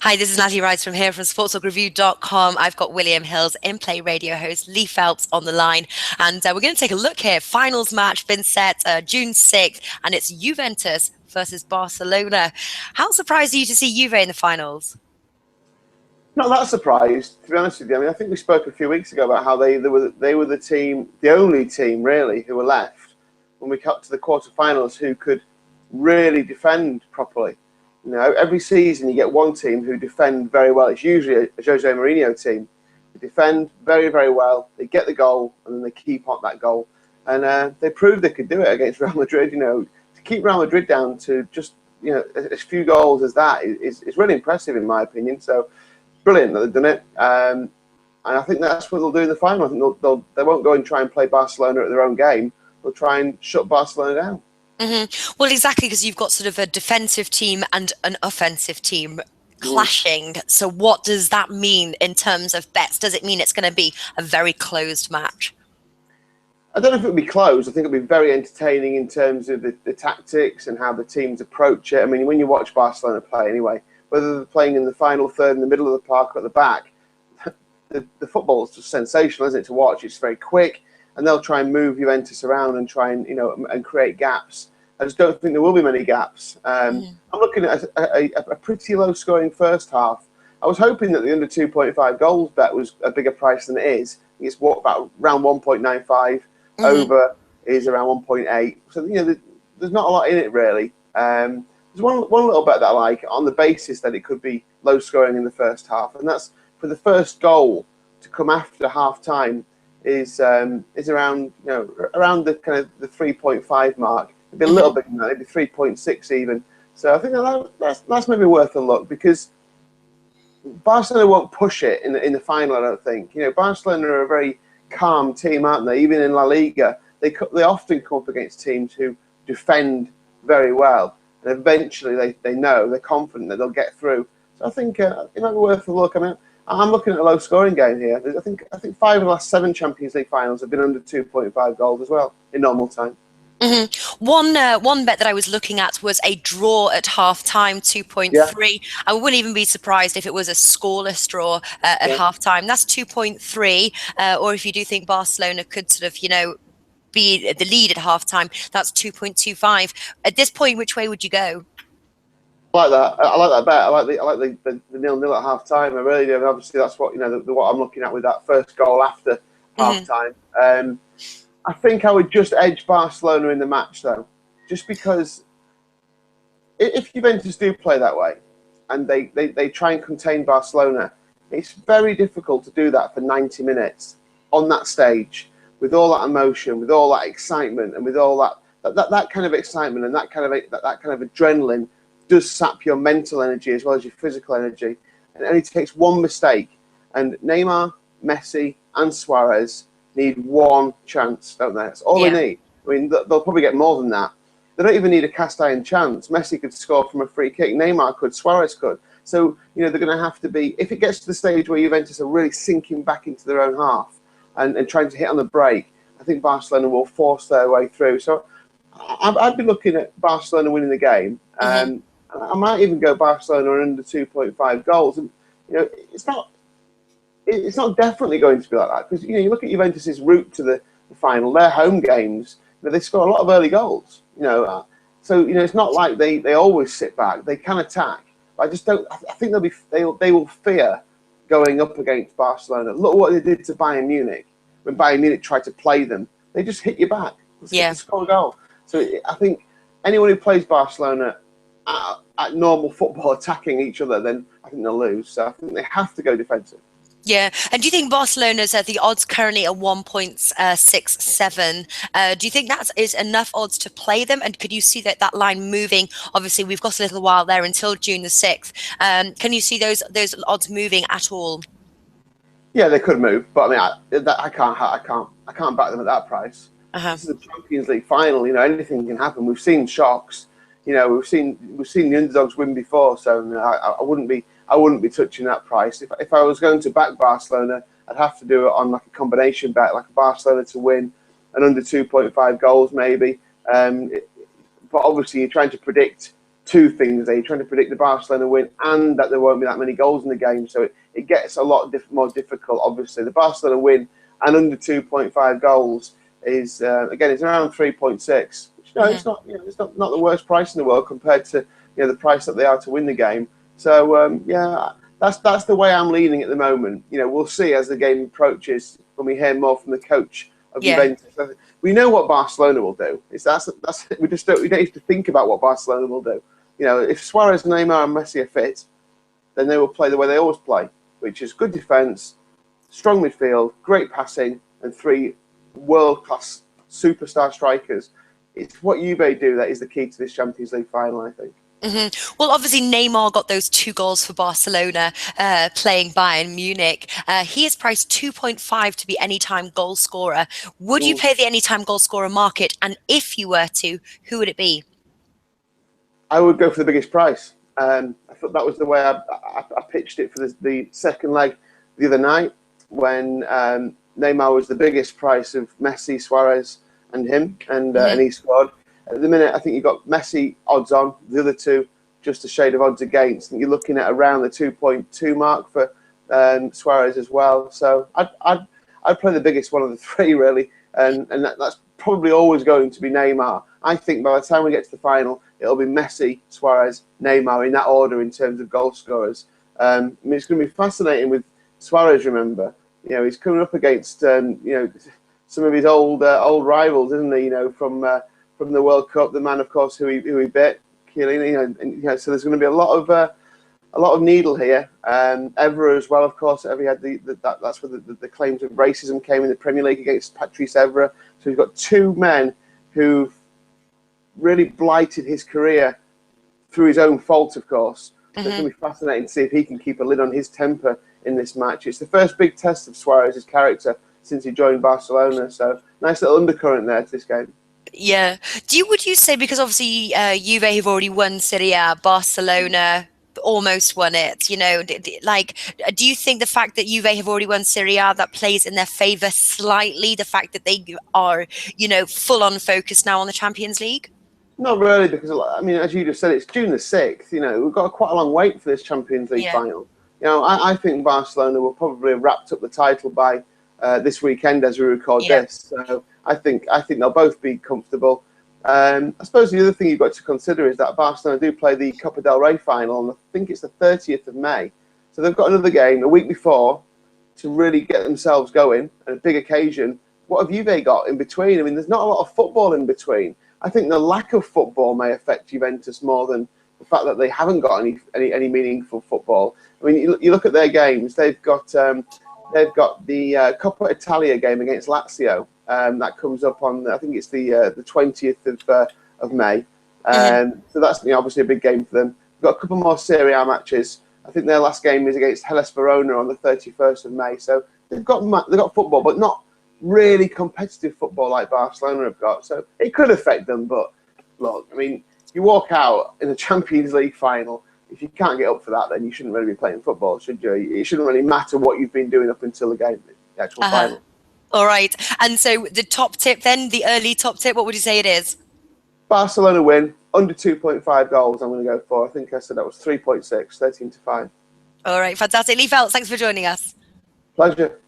Hi, this is Natalie Rice from sportstalkreview.com. I've got William Hills, in-play radio host, Lee Phelps on the line. And we're going to take a look here. Finals match been set June 6th, and it's Juventus versus Barcelona. How surprised are you to see Juve in the finals? Not that surprised, to be honest with you. I mean, I think we spoke a few weeks ago about how they were the team, the only team really, who were left when we got to the quarterfinals who could really defend properly. You know, every season you get one team who defend very well. It's usually a Jose Mourinho team. They defend very, very well. They get the goal and then they keep on that goal. And they proved they could do it against Real Madrid. You know, to keep Real Madrid down to just as few goals as that is really impressive in my opinion. So. Brilliant that they've done it, and I think that's what they'll do in the final. I think they won't go and try and play Barcelona at their own game. They'll try and shut Barcelona down. Mm-hmm. Well, exactly, because you've got sort of a defensive team and an offensive team clashing. So what does that mean in terms of bets? Does it mean it's going to be a very closed match? I don't know if it'll be closed. I think it'll be very entertaining in terms of the tactics and how the teams approach it. I mean, when you watch Barcelona play anyway, whether they're playing in the final third in the middle of the park or at the back, the football is just sensational, isn't it, to watch? It's very quick, and they'll try and move Juventus around and try and and create gaps. I just don't think there will be many gaps. I'm looking at a pretty low-scoring first half. I was hoping that the under 2.5 goals bet was a bigger price than it is. I think it's about around 1.95. Over is around 1.8. So there's not a lot in it really. There's one little bet that I like on the basis that it could be low scoring in the first half, and that's for the first goal to come after half time is around around the kind of the 3.5 mark. It'd be a little bit, maybe 3.6 even. So I think that's maybe worth a look because Barcelona won't push it in the final. I don't think. Barcelona are a very calm team, aren't they? Even in La Liga, they often come up against teams who defend very well. And eventually, they're confident that they'll get through. So I think it might be worth a look. I mean, I'm looking at a low-scoring game here. I think 5 of the last 7 Champions League finals have been under 2.5 goals as well in normal time. Mm-hmm. One bet that I was looking at was a draw at half-time, 2.3. Yeah. I wouldn't even be surprised if it was a scoreless draw at half-time. That's 2.3. Or if you do think Barcelona could sort of, be the lead at halftime, that's 2.25. At this point, which way would you go? I like that. I like that bet. I like the 0-0 at halftime. I really do. And obviously, that's what what I'm looking at with that first goal after halftime. I think I would just edge Barcelona in the match though, just because if Juventus do play that way and they try and contain Barcelona, it's very difficult to do that for 90 minutes on that stage. With all that emotion, with all that excitement, and with all that kind of excitement and that kind of adrenaline does sap your mental energy as well as your physical energy. And it only takes one mistake. And Neymar, Messi, and Suarez need one chance, don't they? That's all they need. I mean, they'll probably get more than that. They don't even need a cast iron chance. Messi could score from a free kick. Neymar could. Suarez could. So they're going to have to be. If it gets to the stage where Juventus are really sinking back into their own half. And trying to hit on the break, I think Barcelona will force their way through. So I'd be looking at Barcelona winning the game. I might even go Barcelona under 2.5 goals. And it's not definitely going to be like that because you look at Juventus's route to the final. Their home games, they score a lot of early goals. So it's not like they always sit back. They can attack. But I just don't. I think they will fear going up against Barcelona. Look what they did to Bayern Munich. When Bayern Munich tried to play them, they just hit you back. They score a goal. So I think anyone who plays Barcelona at normal football attacking each other, then I think they'll lose. So I think they have to go defensive. Yeah. And do you think Barcelona's the odds currently are 1.67? Do you think that is enough odds to play them? And could you see that line moving? Obviously, we've got a little while there until June the 6th. Can you see those odds moving at all? Yeah, they could move, but I mean, I can't back them at that price. This is a Champions League final. Anything can happen. We've seen shocks. We've seen the underdogs win before. So I wouldn't be touching that price. If I was going to back Barcelona, I'd have to do it on like a combination bet, like a Barcelona to win and under 2.5 goals maybe. But obviously, you're trying to predict two things there. You're trying to predict the Barcelona win and that there won't be that many goals in the game. So it gets a lot more difficult, obviously. The Barcelona win and under 2.5 goals is, again, it's around 3.6. Which, it's not, it's not the worst price in the world compared to, the price that they are to win the game. So, that's the way I'm leaning at the moment. We'll see as the game approaches when we hear more from the coach of Juventus. We know what Barcelona will do. We don't need to think about what Barcelona will do. If Suarez, Neymar, and Messi are fit, then they will play the way they always play, which is good defence, strong midfield, great passing, and three world-class superstar strikers. It's what Juve do that is the key to this Champions League final, I think. Well, obviously, Neymar got those 2 goals for Barcelona playing Bayern Munich. He is priced 2.5 to be anytime goal scorer. Would you play the anytime goal scorer market? And if you were to, who would it be? I would go for the biggest price. I thought that was the way I pitched it for the second leg the other night when Neymar was the biggest price of Messi, Suarez, and him, and he scored. At the minute, I think you've got Messi odds on, the other two just a shade of odds against. I think you're looking at around the 2.2 mark for Suarez as well. So I'd play the biggest one of the three, really, and that's probably always going to be Neymar. I think by the time we get to the final, it'll be Messi, Suarez, Neymar in that order in terms of goal scorers. It's going to be fascinating with Suarez. Remember, he's coming up against some of his old rivals, isn't he? From the World Cup, the man, of course, who he bit, Chiellini. So there's going to be a lot of needle here. Evra as well, of course. Evra had that's where the claims of racism came in the Premier League against Patrice Evra. So we've got two men who've really blighted his career through his own fault, of course. So it's going to be fascinating to see if he can keep a lid on his temper in this match. It's the first big test of Suarez's character since he joined Barcelona. So nice little undercurrent there to this game. Yeah. Would you say, because obviously Juve have already won Serie A, Barcelona almost won it, do you think the fact that Juve have already won Serie A, that plays in their favour slightly, the fact that they are, full on focused now on the Champions League? Not really, because, as you just said, it's June the 6th. We've got quite a long wait for this Champions League final. I think Barcelona will probably have wrapped up the title by this weekend as we record this. So I think they'll both be comfortable. I suppose the other thing you've got to consider is that Barcelona do play the Copa del Rey final, and I think it's the 30th of May. So they've got another game a week before to really get themselves going, and a big occasion. What have Juve got in between? There's not a lot of football in between. I think the lack of football may affect Juventus more than the fact that they haven't got any meaningful football. You look at their games. They've got the Coppa Italia game against Lazio. That comes up on, I think it's the 20th of May. So that's obviously a big game for them. We've got a couple more Serie A matches. I think their last game is against Hellas Verona on the 31st of May. So they've got football, but not really competitive football like Barcelona have got. So it could affect them. But look, you walk out in the Champions League final. If you can't get up for that, then you shouldn't really be playing football, should you? It shouldn't really matter what you've been doing up until the game, the actual final. All right. And so the top tip then, the early top tip, what would you say it is? Barcelona win, under 2.5 goals I'm going to go for. I think I said that was 3.6, 13-5. All right, fantastic. Lee Phelps, thanks for joining us. Pleasure.